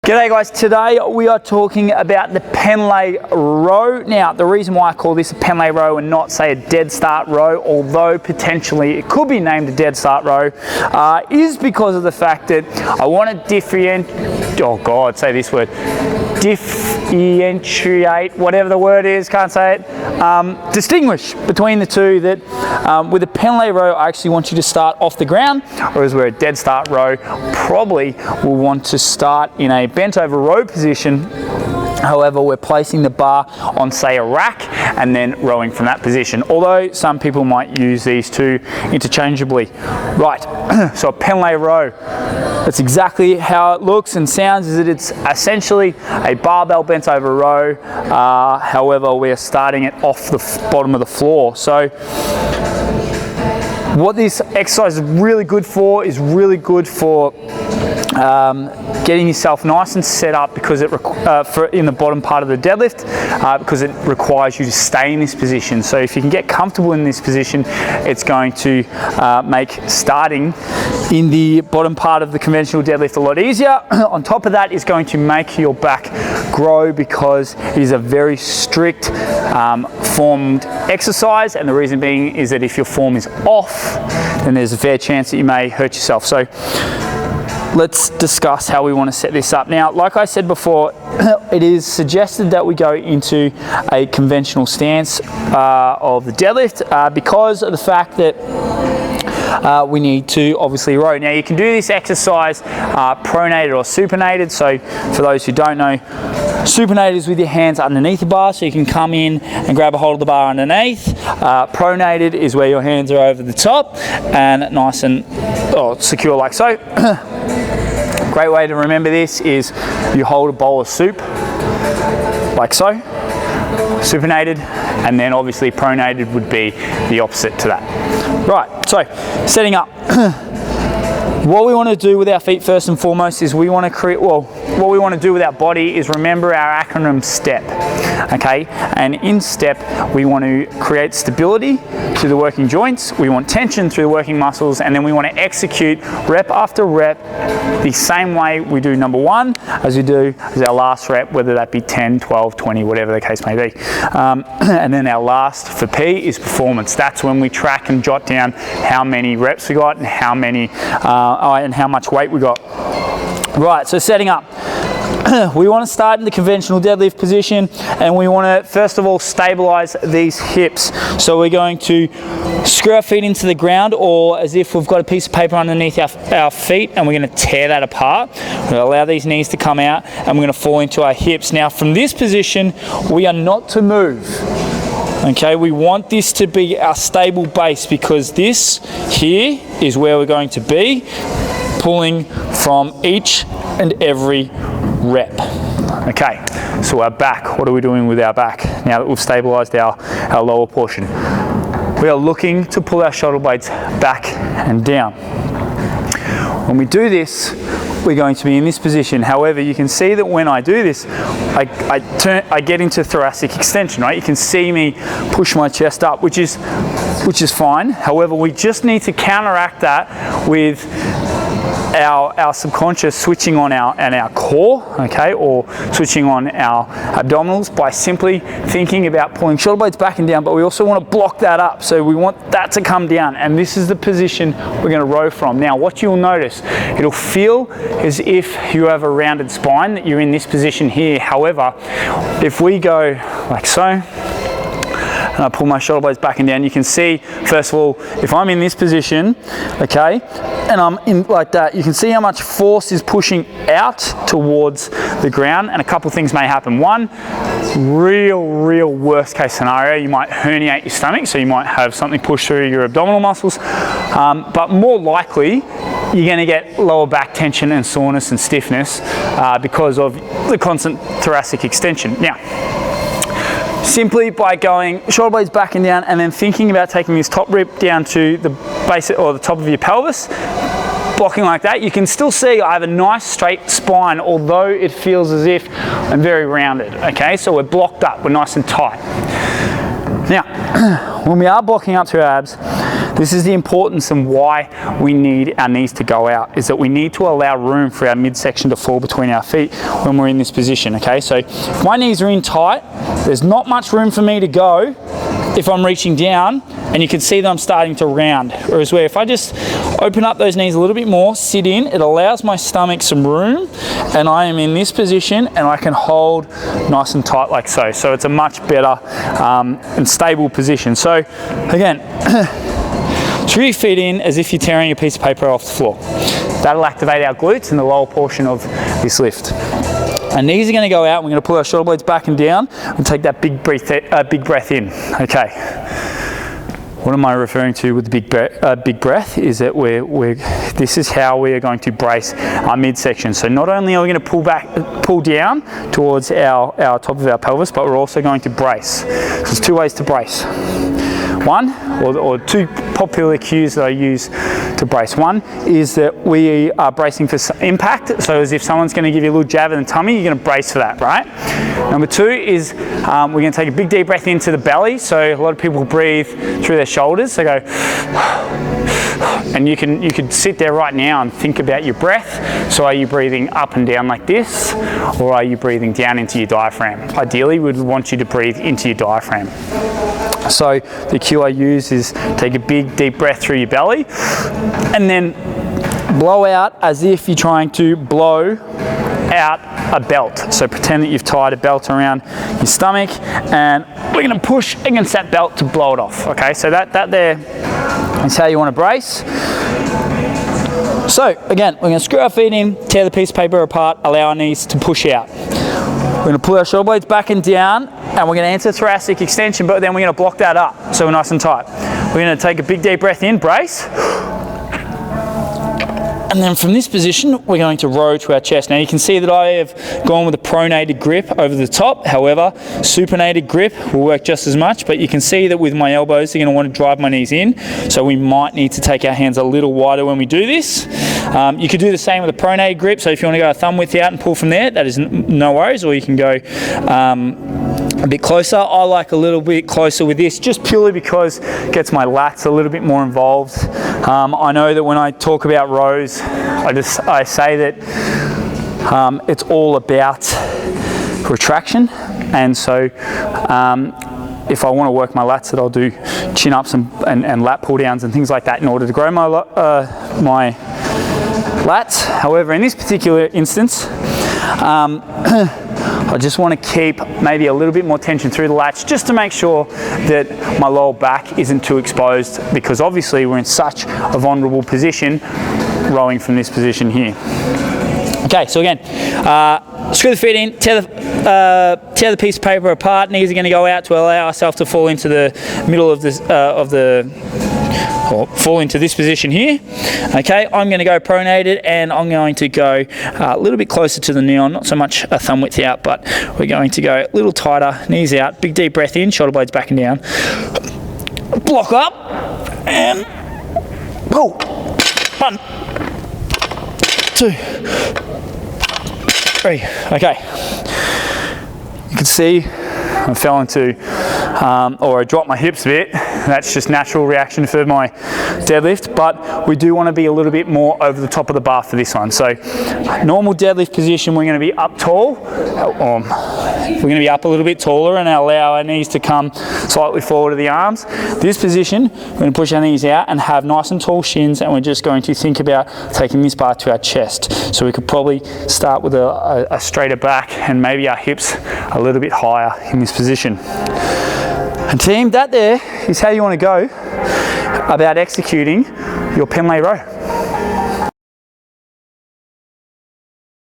G'day guys, today we are talking about the Penlay Row. Now the reason why I call this a Penlay Row and not say a dead start row, although potentially it could be named a dead start row, is because of the fact that I want to differentiate, whatever the word is, can't say it, distinguish between the two. That with a Penlay Row I actually want you to start off the ground, whereas we're a dead start row probably will want to start in a bent over row position. However, we're placing the bar on, say, a rack and then rowing from that position, although some people might use these two interchangeably. Right, so a Penlay Row, that's exactly how it looks and sounds, is that it's essentially a barbell bent over row. However, we're starting it off the bottom of the floor. So what this exercise is really good for getting yourself nice and set up, because it in the bottom part of the deadlift, because it requires you to stay in this position. So if you can get comfortable in this position, it's going to make starting in the bottom part of the conventional deadlift a lot easier. On top of that, is going to make your back grow, because it is a very strict formed exercise, and the reason being is that if your form is off, then there's a fair chance that you may hurt yourself. So let's discuss how we want to set this up. Now, like I said before, it is suggested that we go into a conventional stance of the deadlift because of the fact that we need to obviously row. Now, you can do this exercise pronated or supinated. So for those who don't know, supinated is with your hands underneath the bar, so you can come in and grab a hold of the bar underneath. Pronated is where your hands are over the top and nice and secure like so. Great way to remember this is you hold a bowl of soup like so, supinated, and then obviously pronated would be the opposite to that. Right, so setting up. What we want to do with our feet first and foremost is we want to create, what we want to do with our body is remember our acronym STEP, okay? And in STEP, we want to create stability through the working joints, we want tension through the working muscles, and then we want to execute rep after rep the same way we do number one as we do as our last rep, whether that be 10, 12, 20, whatever the case may be. And then our last for P is performance. That's when we track and jot down how many reps we got and how many and how much weight we got. Right, so setting up. We want to start in the conventional deadlift position, and we want to first of all stabilize these hips. So we're going to screw our feet into the ground, or as if we've got a piece of paper underneath our feet, and we're going to tear that apart. We're going to allow these knees to come out, and we're going to fall into our hips. Now from this position, we are not to move. Okay, we want this to be our stable base, because this here is where we're going to be pulling from each and every rep. Okay, so our back, what are we doing with our back now that we've stabilized our lower portion? We are looking to pull our shoulder blades back and down. When we do this, we're going to be in this position. However, you can see that when I do this, I get into thoracic extension, right? You can see me push my chest up, which is fine. However, we just need to counteract that with our subconscious switching on our core, okay, or switching on our abdominals by simply thinking about pulling shoulder blades back and down, but we also want to block that up. So we want that to come down, and this is the position we're going to row from. Now, what you'll notice, it'll feel as if you have a rounded spine, that you're in this position here. However, if we go like so, and I pull my shoulder blades back and down, you can see, first of all, if I'm in this position, okay, and I'm in like that, you can see how much force is pushing out towards the ground, and a couple things may happen. One, real worst case scenario, you might herniate your stomach, so you might have something push through your abdominal muscles, but more likely, you're going to get lower back tension and soreness and stiffness because of the constant thoracic extension. Now, simply by going shoulder blades back and down, and then thinking about taking this top rib down to the base or the top of your pelvis, blocking like that, you can still see I have a nice straight spine, although it feels as if I'm very rounded. Okay, so we're blocked up, we're nice and tight. Now, when we are blocking up to our abs, This is the importance and why we need our knees to go out, is that we need to allow room for our midsection to fall between our feet when we're in this position, okay? So if my knees are in tight, there's not much room for me to go if I'm reaching down, and you can see that I'm starting to round. Whereas if I just open up those knees a little bit more, sit in, it allows my stomach some room, and I am in this position and I can hold nice and tight like so. So it's a much better and stable position. So again, screw your feet in as if you're tearing a piece of paper off the floor. That'll activate our glutes in the lower portion of this lift. Our knees are going to go out. We're going to pull our shoulder blades back and down and take that big breath in. Okay. What am I referring to with the big breath? Is that this is how we are going to brace our midsection. So not only are we going to pull down towards our top of our pelvis, but we're also going to brace. So there's two ways to brace. One, or two popular cues that I use to brace. One is that we are bracing for impact. So as if someone's going to give you a little jab in the tummy, you're going to brace for that, right? Number two is we're going to take a big deep breath into the belly. So a lot of people breathe through their shoulders. So go, and you could sit there right now and think about your breath. So are you breathing up and down like this, or are you breathing down into your diaphragm? Ideally, we'd want you to breathe into your diaphragm. So the cue I use is take a big deep breath through your belly and then blow out as if you're trying to blow out a belt. So pretend that you've tied a belt around your stomach and we're going to push against that belt to blow it off. Okay, so that there is how you want to brace. So again, we're going to screw our feet in, tear the piece of paper apart, allow our knees to push out. We're going to pull our shoulder blades back and down, and we're going to enter thoracic extension, but then we're going to block that up so we're nice and tight. We're going to take a big deep breath in, brace, and then from this position we're going to row to our chest. Now you can see that I have gone with a pronated grip over the top. However, supinated grip will work just as much, but you can see that with my elbows they're going to want to drive my knees in, so we might need to take our hands a little wider when we do this. You could do the same with a pronated grip, so if you want to go a thumb width out and pull from there, that is no worries, or you can go a bit closer. I like a little bit closer with this, just purely because it gets my lats a little bit more involved. I know that when I talk about rows, I say that it's all about retraction, and so if I want to work my lats, that I'll do chin ups and lat pull downs and things like that in order to grow my lats. However, in this particular instance, I just want to keep maybe a little bit more tension through the lats, just to make sure that my lower back isn't too exposed, because obviously we're in such a vulnerable position rowing from this position here. Okay, so again, screw the feet in, tear the piece of paper apart. Knees are going to go out to allow ourselves to fall into the middle of this or fall into this position here. Okay, I'm going to go pronated, and I'm going to go a little bit closer to the knee on, not so much a thumb width out, but we're going to go a little tighter, knees out, big deep breath in, shoulder blades back and down, block up, and pull. 1, 2, 3. Okay, you can see I fell into, or I dropped my hips a bit. That's just natural reaction for my deadlift, but we do want to be a little bit more over the top of the bar for this one. So normal deadlift position, we're going to be up tall, we're going to be up a little bit taller and allow our knees to come slightly forward of the arms. This position, we're going to push our knees out and have nice and tall shins, and we're just going to think about taking this bar to our chest. So we could probably start with a straighter back and maybe our hips a little bit higher in this position. And team, that there is how you want to go about executing your Penlay Row.